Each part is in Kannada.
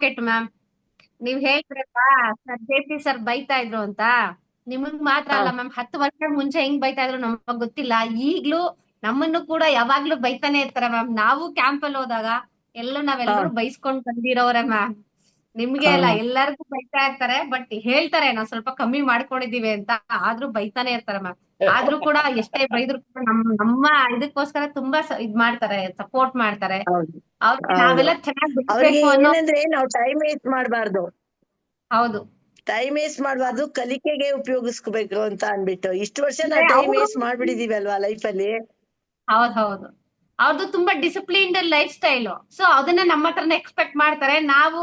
Advocate ma'am. ನೀವ್ ಹೇಳ್ತಿರಲ್ವಾ ಸರ್ ಜೆ ಸರ್ ಬೈತಾ ಇದ್ರು ಅಂತ. ನಿಮಗ್ ಮಾತ್ರ ಹಾ ಅಲ್ಲ ಮ್ಯಾಮ್, 10 ವರ್ಷ ಮುಂಚೆ ಹೆಂಗ್ ಬೈತಾ ಇದ್ರು ನಮಗ್ ಗೊತ್ತಿಲ್ಲ. ಈಗ್ಲೂ ನಮ್ಮನ್ನು ಕೂಡ ಯಾವಾಗ್ಲೂ ಬೈತಾನೆ ಇರ್ತಾರೆ ಮ್ಯಾಮ್. ನಾವು ಕ್ಯಾಂಪ್ ಅಲ್ಲಿ ಹೋದಾಗ ಹಾ ನಾವೆಲ್ಲರೂ ಬೈಸ್ಕೊಂಡ್ ಬಂದಿರೋರೆ ಮ್ಯಾಮ್. ನಿಮ್ಗೆ ಹಾ ಅಲ್ಲ, ಎಲ್ಲರಿಗೂ ಬೈತಾ ಇರ್ತಾರೆ. ಬಟ್ ಹೇಳ್ತಾರೆ ನಾವ್ ಸ್ವಲ್ಪ ಕಮ್ಮಿ ಮಾಡ್ಕೊಂಡಿದೀವಿ ಅಂತ. ಆದ್ರೂ ಬೈತಾನೆ ಇರ್ತಾರೆ ಮ್ಯಾಮ್. ಆದ್ರೂ ಕೂಡ ಎಷ್ಟೇ ಬೈದ್ರು ಕೂಡ ನಮ್ಮ ಇದಕ್ಕೋಸ್ಕರ ತುಂಬಾ ಇದ್ ಮಾಡ್ತಾರೆ, ಸಪೋರ್ಟ್ ಮಾಡ್ತಾರೆ. ಹೌದು ಅವ್ರಿಗೆ ಹೌದು. ನಾವೆಲ್ಲ ಚೆನ್ನಾಗಿ ಅವ್ರಿಗೆ ಬೆಳಿಬೇಕು ಅನ್ನೋ. ಏನಂದ್ರೆ ನಾವು ಟೈಮ್ ವೇಸ್ಟ್ ಮಾಡಬಾರ್ದು. ಹೌದು. ಟೈಮ್ ವೇಸ್ಟ್ ಮಾಡಬಾರ್ದು, ಕಲಿಕೆಗೆ ಉಪಯೋಗಿಸ್ಕೋಬೇಕು ಅಂತ ಅನ್ಬಿಟ್ಟು ಇಷ್ಟು ವರ್ಷ ಅಂದ್ರೆ ನಾವು ಟೈಮ್ ಅವರು ವೇಸ್ಟ್ ಮಾಡ್ಬಿಟ್ಟಿದೀವಿ ಅಲ್ವಾ ಲೈಫ್ ಅಲ್ಲಿ. ಹೌದ್ ಹೌದು. ಅವ್ರದ್ದು ತುಂಬಾ ಡಿಸಿಪ್ಲಿನ್ಡ್ ಲೈಫ್ ಸ್ಟೈಲು. ಸೊ ಅದನ್ನ ನಮ್ಮ ಹತ್ರನೇ ಎಕ್ಸ್ಪೆಕ್ಟ್ ಮಾಡ್ತಾರೆ. ನಾವು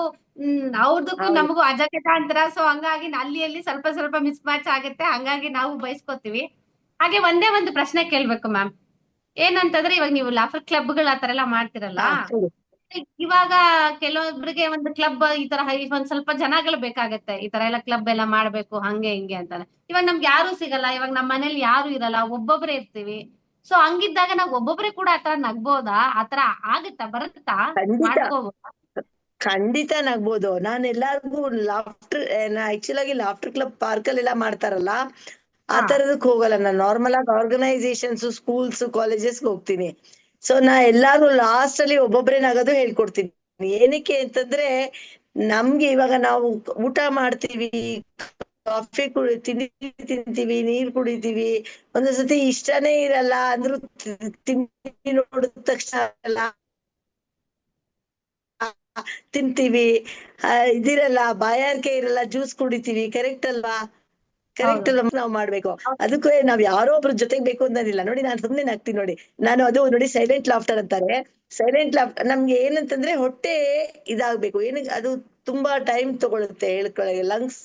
ಅವ್ರದಕ್ಕೂ ಹೌದು ನಮಗೂ ಅಜಗಜಾಂತರ. ಸೊ ಹಂಗಾಗಿ ಅಲ್ಲಿ ಅಲ್ಲಿ ಸ್ವಲ್ಪ ಸ್ವಲ್ಪ ಮಿಸ್ ಮ್ಯಾಚ್ ಆಗುತ್ತೆ. ಹಂಗಾಗಿ ನಾವು ಬಯಸ್ಕೋತೀವಿ. ಹಾಗೆ ಒಂದೇ ಒಂದು ಪ್ರಶ್ನೆ ಕೇಳ್ಬೇಕು ಮ್ಯಾಮ್. ಏನಂತಂದ್ರೆ ಇವಾಗ ನೀವು ಲಾಫರ್ ಕ್ಲಬ್ಗಳು ಆತರ ಎಲ್ಲ ಮಾಡ್ತಿರಲ್ಲ. ಹಾ ಹೇಳಿ. ಇವಾಗ ಕೆಲವೊಬ್ರಿಗೆ ಒಂದು ಕ್ಲಬ್ ಈ ತರ ಒಂದ್ ಸ್ವಲ್ಪ ಜನಗಳು ಬೇಕಾಗತ್ತೆ, ಈ ತರ ಎಲ್ಲ ಕ್ಲಬ್ ಎಲ್ಲ ಮಾಡ್ಬೇಕು ಹಂಗೆ ಹಿಂಗೆ ಅಂತಾನೆ. ಇವಾಗ ನಮ್ಗೆ ಯಾರು ಸಿಗಲ್ಲ, ಇವಾಗ ನಮ್ಮ ಮನೇಲಿ ಯಾರು ಇರಲ್ಲ, ಒಬ್ಬೊಬ್ರೆ ಇರ್ತೀವಿ. ಸೊ ಹಂಗಿದ್ದಾಗ ನಾವ್ ಒಬ್ಬೊಬ್ರೆ ಕೂಡ ಆತರ ನಗ್ಬೋದಾ? ಆತರ ಆಗುತ್ತಾ, ಬರುತ್ತಾ? ಖಂಡಿತ ಮಾಡ್ಕೋಬೋದಾ? ಖಂಡಿತ ನಗ್ಬೋದು. ನಾನು ಎಲ್ಲಾರ್ಗು ಲಾಫ್ಟರ್ ಆಕ್ಚುಲ್ ಆಗಿ ಲಾಫ್ಟರ್ ಕ್ಲಬ್ ಪಾರ್ಕ್ ಅಲ್ಲೆಲ್ಲ ಮಾಡ್ತಾರಲ್ಲ, ಆ ಹಾ. ತರದಕ್ ಹೋಗಲ್ಲ. ನಾನು ನಾರ್ಮಲ್ ಆಗಿ ಆರ್ಗನೈಸೇಷನ್ಸ್, ಸ್ಕೂಲ್ಸ್, ಕಾಲೇಜಸ್ ಹೋಗ್ತೀನಿ. ಸೊ ನಾ ಎಲ್ಲಾರು ಲಾಸ್ಟ್ ಅಲ್ಲಿ ಒಬ್ಬೊಬ್ರೆ ನಗೋದು ಹೇಳ್ಕೊಡ್ತೀನಿ. ಏನಕ್ಕೆ ಅಂತಂದ್ರೆ, ನಮ್ಗೆ ಇವಾಗ ನಾವು ಊಟ ಮಾಡ್ತೀವಿ, ಕಾಫಿ ತಿಂಡಿ ತಿಂತೀವಿ, ನೀರ್ ಕುಡಿತೀವಿ, ಒಂದೊಂದ್ಸತಿ ಇಷ್ಟನೇ ಇರಲ್ಲ ಅಂದ್ರೂ ತಿಂಡಿ ನೋಡಿದ ತಕ್ಷಣ ಎಲ್ಲ ತಿಂತೀವಿ. ಇದಿರಲ್ಲ, ಬಾಯಾರಿಕೆ ಇರಲ್ಲ, ಜ್ಯೂಸ್ ಕುಡಿತೀವಿ. ಕರೆಕ್ಟ್ ಅಲ್ವಾ? ಕರೆಕ್ಟ್ ಹೌದು. ಅಲ್ವಾ? ನಾವ್ ಮಾಡ್ಬೇಕು. ಅದಕ್ಕೂ ನಾವ್ ಯಾರೋ ಒಬ್ರು ಜೊತೆಗ್ ಬೇಕು ಅನ್ನೋದಿಲ್ಲ ನೋಡಿ. ನಾನ್ ಸುಮ್ನೆ ನಗ್ತೀನಿ ನೋಡಿ. ನಾನು ಅದು ನೋಡಿ ಸೈಲೆಂಟ್ ಲಾಫ್ಟರ್ ಅಂತಾರೆ. ಸೈಲೆಂಟ್ ಲಾಫ್ಟರ್ ನಮ್ಗೆ ಏನಂತಂದ್ರೆ ಹೊಟ್ಟೆ ಇದಾಗ್ಬೇಕು. ಏನಕ್ಕೆ ಅದು ತುಂಬಾ ಟೈಮ್ ತಗೊಳುತ್ತೆ ಹೇಳ್ಕೊಳಗೆ. Lungs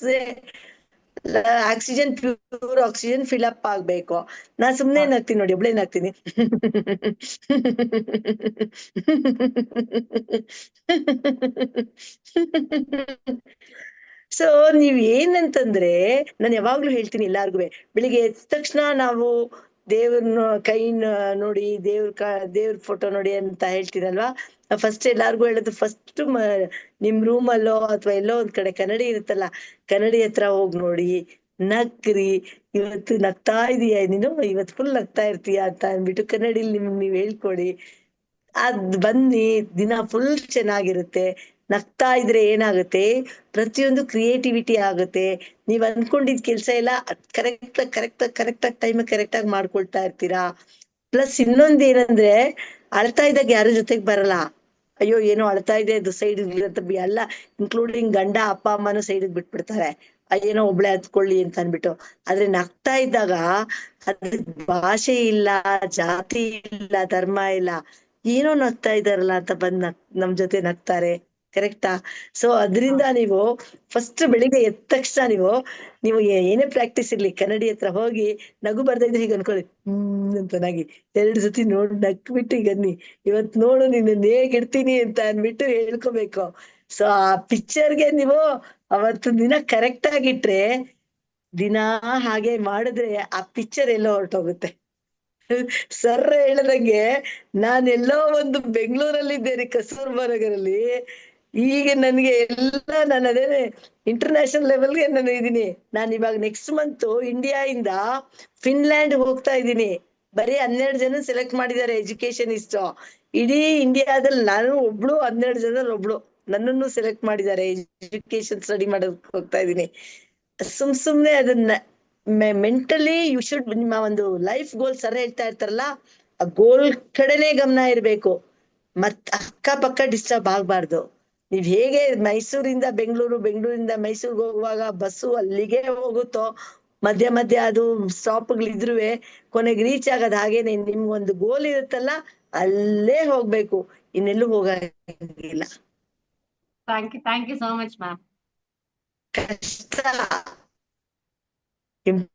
oxygen, pure oxygen fill up ಆಗ್ಬೇಕು. ನಾನ್ ಸುಮ್ನೆ ಹೌದು. ನಗ್ತೀನಿ ನೋಡಿ, ಒಬ್ಳೆ ನಗ್ತೀನಿ. ಸೊ ನೀವ್ ಏನಂತಂದ್ರೆ, ನಾನು ಯಾವಾಗ್ಲೂ ಹೇಳ್ತೀನಿ ಎಲ್ಲಾರ್ಗುವೆ, ಬೆಳಿಗ್ಗೆ ಎದ್ದ ತಕ್ಷಣ ನಾವು ದೇವ್ರನ್ನ ಕೈ ನೋಡಿ, ದೇವ್ರ ಫೋಟೋ ನೋಡಿ ಅಂತ ಹೇಳ್ತೀರಲ್ವಾ. ಫಸ್ಟ್ ಎಲ್ಲಾರ್ಗು ಹೇಳೋದು, ಫಸ್ಟ್ ನಿಮ್ ರೂಮ್ ಅಲ್ಲೋ ಅಥವಾ ಎಲ್ಲೋ ಒಂದ್ ಕಡೆ ಕನ್ನಡಿ ಇರುತ್ತಲ್ಲ, ಕನ್ನಡಿ ಹತ್ರ ಹೋಗ್ ನೋಡಿ, ನಕ್ರಿ. ಇವತ್ತು ನಗ್ತಾ ಇದೀಯ ನೀನು, ಇವತ್ ಫುಲ್ ನಗ್ತಾ ಇರ್ತೀಯ ಅಂತ ಅನ್ಬಿಟ್ಟು ಕನ್ನಡಿಲಿ ನಿಮ್ಗ್ ನೀವ್ ಹೇಳ್ಕೊಡಿ. ಅದ್ ಬನ್ನಿ, ದಿನ ಫುಲ್ ಚೆನ್ನಾಗಿರುತ್ತೆ. ನಗ್ತಾ ಇದ್ರೆ ಏನಾಗುತ್ತೆ, ಪ್ರತಿಯೊಂದು ಕ್ರಿಯೇಟಿವಿಟಿ ಆಗುತ್ತೆ. ನೀವ್ ಅನ್ಕೊಂಡಿದ್ ಕೆಲ್ಸ ಎಲ್ಲ ಕರೆಕ್ಟ್ ಆಗಿ ಟೈಮ್ ಕರೆಕ್ಟ್ ಆಗಿ ಮಾಡ್ಕೊಳ್ತಾ ಇರ್ತೀರಾ. ಪ್ಲಸ್ ಇನ್ನೊಂದ್ ಏನಂದ್ರೆ, ಅಳ್ತಾ ಇದ್ದಾಗ ಯಾರು ಜೊತೆಗ್ ಬರಲ್ಲ. ಅಯ್ಯೋ ಏನೋ ಅಳ್ತಾ ಇದೆ, ಅದು ಸೈಡ್ ಎಲ್ಲ ಇನ್ಕ್ಲೂಡಿಂಗ್ ಗಂಡ ಅಪ್ಪ ಅಮ್ಮನೂ ಸೈಡ್ ಬಿಟ್ಬಿಡ್ತಾರೆ. ಏನೋ ಒಬ್ಳೆ ಹತ್ಕೊಳ್ಳಿ ಅಂತ ಅನ್ಬಿಟ್ಟು. ಆದ್ರೆ ನಗ್ತಾ ಇದ್ದಾಗ ಅದ್ ಭಾಷೆ ಇಲ್ಲ, ಜಾತಿ ಇಲ್ಲ, ಧರ್ಮ ಇಲ್ಲ, ಏನೋ ನಗ್ತಾ ಇದಾರಲ್ಲ ಅಂತ ಬಂದ್ ನಮ್ ಜೊತೆ ನಗ್ತಾರೆ. ಕರೆಕ್ಟಾ? ಸೊ ಅದ್ರಿಂದ ನೀವು ಫಸ್ಟ್ ಬೆಳಿಗ್ಗೆ ಎದ್ದ ತಕ್ಷಣ ನೀವು ಏನೇ ಪ್ರಾಕ್ಟೀಸ್ ಇರ್ಲಿ, ಕನ್ನಡಿ ಹತ್ರ ಹೋಗಿ ನಗು ಬರ್ತಾ ಇದ್ರೆ ಹೀಗೆ ಅನ್ಕೊಳ್ಳಿ, ಅಂತ ನಗಿ 2 ಸತಿ ನಕ್ಬಿಟ್ಟು ಈಗ ಅನ್ನಿ, ಇವತ್ ನೋಡು ನಿನ್ನ ಹೇಗಿಡ್ತೀನಿ ಅಂತ ಅನ್ಬಿಟ್ಟು ಹೇಳ್ಕೊಬೇಕು. ಸೊ ಆ ಪಿಕ್ಚರ್ಗೆ ನೀವು ಅವತ್ತು ದಿನ ಕರೆಕ್ಟ್ ಆಗಿಟ್ರೆ, ದಿನಾ ಹಾಗೆ ಮಾಡಿದ್ರೆ ಆ ಪಿಕ್ಚರ್ ಎಲ್ಲೋ ಹೊರಟೋಗುತ್ತೆ. ಸರ್ ಹೇಳ್ದಂಗೆ, ನಾನೆಲ್ಲೋ ಒಂದು ಬೆಂಗಳೂರಲ್ಲಿದ್ದೇನೆ, ಕಸ್ತೂರ್ಬಾ ನಗರಲ್ಲಿ. ಈಗ ನನ್ಗೆ ನಾನು ಅದೇ ಇಂಟರ್ನ್ಯಾಷನಲ್ ಲೆವೆಲ್ಗೆ ನಾನು ಇದೀನಿ. ನಾನು ಇವಾಗ ನೆಕ್ಸ್ಟ್ ಮಂತ್ ಇಂಡಿಯಾ ಇಂದ ಫಿನ್ಲ್ಯಾಂಡ್ ಹೋಗ್ತಾ ಇದ್ದೀನಿ. ಬರೀ 12 ಜನ ಸೆಲೆಕ್ಟ್ ಮಾಡಿದ್ದಾರೆ ಎಜುಕೇಶನಿಸ್ಟ್. ಇಡೀ ಇಂಡಿಯಾದಲ್ಲಿ ನಾನು ಒಬ್ಳು, 12 ಜನದಲ್ಲಿ ಒಬ್ಳು. ನನ್ನನ್ನು ಸೆಲೆಕ್ಟ್ ಮಾಡಿದ್ದಾರೆ, ಎಜುಕೇಶನ್ ಸ್ಟಡಿ ಮಾಡೋದಕ್ಕೆ ಹೋಗ್ತಾ ಇದೀನಿ. ಸುಮ್ನೆ ಅದನ್ನ ಮೆಂಟಲಿ ಯು ಶುಡ್, ನಿಮ್ಮ ಒಂದು ಲೈಫ್ ಗೋಲ್ ಸರ್ ಹೇಳ್ತಾ ಇರ್ತಾರಲ್ಲ, ಆ ಗೋಲ್ ಕಡೆನೆ ಗಮನ ಇರ್ಬೇಕು. ಮತ್ ಅಕ್ಕಪಕ್ಕ ಡಿಸ್ಟರ್ಬ್ ಆಗ್ಬಾರ್ದು. ನೀವ್ ಹೇಗೆ ಮೈಸೂರಿಂದ ಬೆಂಗಳೂರು, ಬೆಂಗಳೂರಿಂದ ಮೈಸೂರ್ಗೆ ಹೋಗುವಾಗ ಬಸ್ಸು ಅಲ್ಲಿಗೆ ಹೋಗುತ್ತೋ, ಮಧ್ಯ ಮಧ್ಯ ಅದು ಸ್ಟಾಪ್ಗಳಿದ್ರುವೆ ಕೊನೆಗೆ ರೀಚ್ ಆಗೋದ್ ಹಾಗೇನೆ. ನಿಮ್ಗೊಂದು ಗೋಲ್ ಇರುತ್ತಲ್ಲ, ಅಲ್ಲೇ ಹೋಗ್ಬೇಕು, ಇನ್ನೆಲ್ಲೂ ಹೋಗಂಗಿಲ್ಲ. Thank you so much ma'am. ಕಷ್ಟ,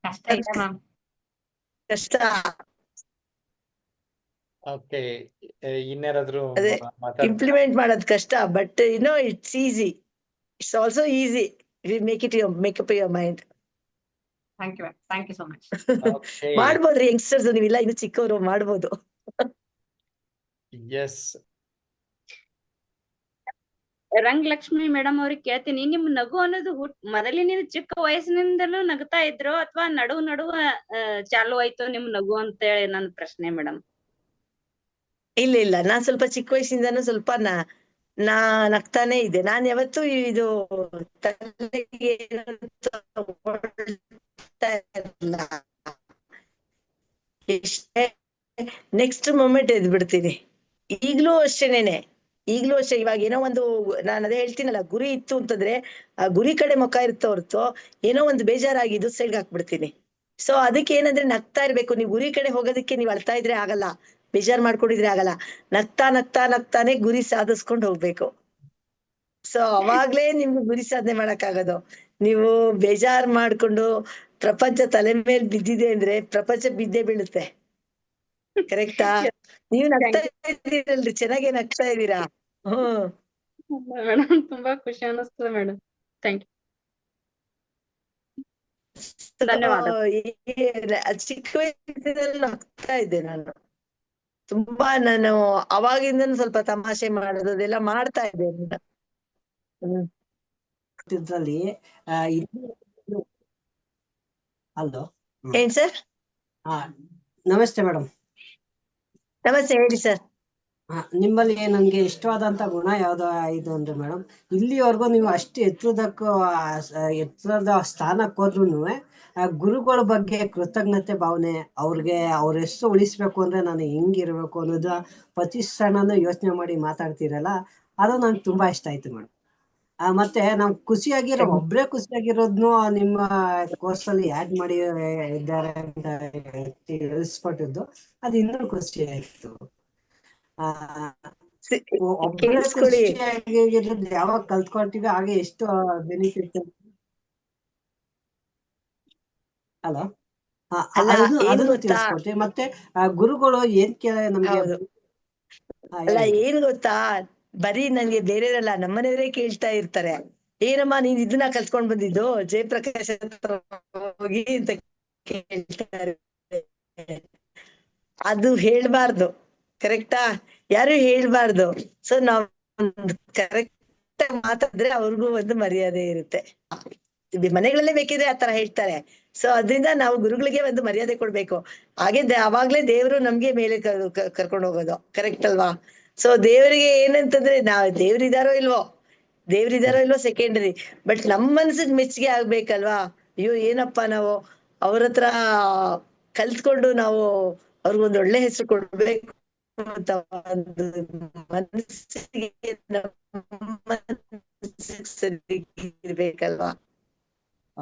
ಕಷ್ಟ ಇದೆ ಮ್ಯಾಮ್. ಕಷ್ಟ. ಓಕೆ, ಇನ್ಯಾರಾದ್ರೂ ಅದೇ ಮಾತಾಡ್ತೀರಾ? ಇಂಪ್ಲಿಮೆಂಟ್ ಮಾಡೋದ್ ಕಷ್ಟ, but it's easy. It's also easy if you make up your mind. Thank you so much. Okay, ಮಾಡ್ಬೋದ್ರಿ ಯಂಗ್ಸ್ಟರ್ಸ್, ನೀವಿಲ್ಲ ಇನ್ನು ಚಿಕ್ಕವರು, ಮಾಡ್ಬೋದು. ಎಸ್. ರಂಗಲಕ್ಷ್ಮಿ ಮೇಡಮ್ ಅವ್ರಿಗೆ ಕೇಳ್ತೀನಿ, ನಿಮ್ ನಗು ಅನ್ನೋದು ಮೊದಲಿನಿಂದ ಚಿಕ್ಕ ವಯಸ್ಸಿನಿಂದಲೂ ನಗ್ತಾ ಇದ್ರು ಅಥವಾ ನಡುವ ಚಾಲು ಆಯ್ತು ನಿಮ್ ನಗು ಅಂತ ಹೇಳಿ ನನ್ನ ಪ್ರಶ್ನೆ ಮೇಡಮ್. ಇಲ್ಲ ನಾನ್ ಸ್ವಲ್ಪ ಚಿಕ್ಕ ವಯಸ್ಸಿಂದನೂ ಸ್ವಲ್ಪ ನಾ ನಗ್ತಾನೆ ಇದ್ದೆ. ನಾನ್ ಯಾವತ್ತೂ ಇದು ತಲೆಗೆ ತಗೊಳ್ತಾ ಇರ್ಲಿಲ್ಲ. ಎಷ್ಟೇ ನೆಕ್ಸ್ಟ್ ಮೊಮೆಂಟ್ ಎದ್ ಬಿಡ್ತೀನಿ. ಈಗ್ಲೂ ಅಷ್ಟೇನೇನೆ, ಈಗ್ಲೂ ಅಷ್ಟೇ. ಇವಾಗ ಏನೋ ಒಂದು ನಾನು ಅದೇ ಹೇಳ್ತೀನಲ್ಲ, ಗುರಿ ಇತ್ತು ಅಂತಂದ್ರೆ ಆ ಗುರಿ ಕಡೆ ಮುಖ ಇರುತ್ತೆ ಹೊರತು ಏನೋ ಒಂದು ಬೇಜಾರಾಗಿದ್ದು ಸೈಡ್ಗೆ ಹಾಕ್ಬಿಡ್ತೀನಿ. ಸೊ ಅದಕ್ಕೆ ಏನಂದ್ರೆ ನಗ್ತಾ ಇರ್ಬೇಕು. ನೀವು ಗುರಿ ಕಡೆ ಹೋಗೋದಕ್ಕೆ ನೀವು ಅಳ್ತಾ ಇದ್ರೆ ಆಗಲ್ಲ, ಬೇಜಾರ್ ಮಾಡ್ಕೊಂಡಿದ್ರೆ ಆಗಲ್ಲ. ನಗ್ತಾನೆ ಗುರಿ ಸಾಧಿಸ್ಕೊಂಡು ಹೋಗ್ಬೇಕು. ಸೊ ಅವಾಗ್ಲೇ ನಿಮ್ಗೆ ಗುರಿ ಸಾಧನೆ ಮಾಡಕ್ಕಾಗೋದು. ನೀವು ಬೇಜಾರ್ ಮಾಡ್ಕೊಂಡು ಪ್ರಪಂಚ ತಲೆ ಮೇಲೆ ಬಿದ್ದಿದೆ ಅಂದ್ರೆ ಪ್ರಪಂಚ ಬಿದ್ದೇ ಬೀಳುತ್ತೆ. ಕರೆಕ್ಟಾ? ನೀವು ನಗ್ತಾ ಇದ್ದೀರಲ್ರಿ, ಚೆನ್ನಾಗೇ ನಗ್ತಾ ಇದ್ದೀರಾ. ಮೇಡಮ್ ತುಂಬಾ ಖುಷಿ ಅನಿಸ್ತದೆ ಮೇಡಮ್. ಥ್ಯಾಂಕ್ ಯು, ಧನ್ಯವಾದ. ಚಿಕ್ಕ ವಯಸ್ಸಿನಲ್ಲಿ ನಗ್ತಾ ಇದ್ದೆ ನಾನು ತುಂಬಾ. ನಾನು ಅವಾಗಿಂದನು ಸ್ವಲ್ಪ ತಮಾಷೆ ಮಾಡೋದು ಅದೆಲ್ಲ ಮಾಡ್ತಾ ಇದ್ದೆ. ಇದ್ರಲ್ಲಿ ಹಲೋ, ಏನ್ ಸರ್? ನಮಸ್ತೆ ಮೇಡಮ್. ನಮಸ್ತೆ, ಹೇಳಿ ಸರ್. ನಿಮ್ಮಲ್ಲಿ ನನ್ಗೆ ಇಷ್ಟವಾದಂತ ಗುಣ ಯಾವ್ದು ಇದು ಅಂದ್ರೆ ಮೇಡಮ್, ಇಲ್ಲಿವರೆಗೂ ನೀವು ಅಷ್ಟು ಎತ್ತರದ ಸ್ಥಾನಕ್ಕೆ ಹೋದ್ರುನು ಗುರುಗಳ ಬಗ್ಗೆ ಕೃತಜ್ಞತೆ ಭಾವನೆ, ಅವ್ರಿಗೆ ಅವ್ರ ಹೆಸರು ಉಳಿಸ್ಬೇಕು ಅಂದ್ರೆ ನಾನು ಹೆಂಗಿರ್ಬೇಕು ಅನ್ನೋದು ಪ್ರತಿ ಕ್ಷಣನೂ ಯೋಚನೆ ಮಾಡಿ ಮಾತಾಡ್ತೀರಲ್ಲ, ಅದು ನಂಗೆ ತುಂಬಾ ಇಷ್ಟ ಆಯ್ತು ಮೇಡಮ್. ಮತ್ತೆ ನಾವು ಒಬ್ರೇ ಖುಷಿಯಾಗಿರೋದ್ನು ನಿಮ್ಮ ಕೋರ್ಸ್ ಅಲ್ಲಿ ಆಡ್ ಮಾಡಿ ಇದ್ದಾರೆ ಅಂತ ತಿಳಿಸ್ಕೊಟ್ಟಿದ್ದು, ಅದು ಇನ್ನೂ ಖುಷಿ ಆಯ್ತು. ಒಬ್ಬರೇ ಖುಷಿಯಾಗಿರೋದು ಯಾವಾಗ ಕಲ್ತ್ಕೊಳ್ತೀವಿ ಹಾಗೆ ಎಷ್ಟು ಬೆನಿಫಿಟ್. ಹಲೋ, ಅದನ್ನು ತಿಳಿಸ್ಕೊಡ್ತೀವಿ. ಮತ್ತೆ ಗುರುಗಳು ಏನ್ ನಮ್ಗೆ ಅಲ್ಲ, ಏನ್ ಗೊತ್ತಾ, ಬರೀ ನನ್ಗೆ ಬೇರೆಯವರಲ್ಲ ನಮ್ಮನೆಯವರೇ ಕೇಳ್ತಾ ಇರ್ತಾರೆ, ಏನಮ್ಮ ನೀನ್ ಇದನ್ನ ಕಲ್ತ್ಕೊಂಡ್ ಬಂದಿದ್ದು ಜಯಪ್ರಕಾಶ್ ಹತ್ರ ಹೋಗಿ ಅಂತ ಕೇಳ್ತಾರೆ. ಅದು ಹೇಳ್ಬಾರ್ದು, ಕರೆಕ್ಟಾ? ಯಾರು ಹೇಳ್ಬಾರ್ದು. ಸೊ ನಾವ್ ಕರೆಕ್ಟ್ ಆಗಿ ಮಾತಾಡಿದ್ರೆ ಅವ್ರಿಗೂ ಒಂದು ಮರ್ಯಾದೆ ಇರುತ್ತೆ. ಮನೆಗಳಲ್ಲೇ ಬೇಕಿದ್ರೆ ಆತರ ಹೇಳ್ತಾರೆ. ಸೊ ಅದ್ರಿಂದ ನಾವು ಗುರುಗಳಿಗೆ ಒಂದು ಮರ್ಯಾದೆ ಕೊಡ್ಬೇಕು. ಹಾಗೆ ಅವಾಗ್ಲೇ ದೇವ್ರು ನಮ್ಗೆ ಮೇಲೆ ಕರ್ಕೊಂಡು ಹೋಗೋದು, ಕರೆಕ್ಟ್ ಅಲ್ವಾ? ಸೊ ದೇವರಿಗೆ ಏನಂತಂದ್ರೆ ದೇವ್ರಿದಾರೋ ಇಲ್ವೋ ಸೆಕೆಂಡರಿ, ಬಟ್ ನಮ್ ಮನ್ಸಿಗೆ ಮೆಚ್ಚುಗೆ ಆಗ್ಬೇಕಲ್ವಾ? ಅಯ್ಯೋ ಏನಪ್ಪಾ, ನಾವು ಅವ್ರ ಹತ್ರ ಕಲ್ತ್ಕೊಂಡು ನಾವು ಅವ್ರಿಗೊಂದು ಒಳ್ಳೆ ಹೆಸರು ಕೊಡ್ಬೇಕು ಅಂತ ಒಂದು ಮನಸ್ಸಿಗೆ ಸರಿ ಇರ್ಬೇಕಲ್ವಾ?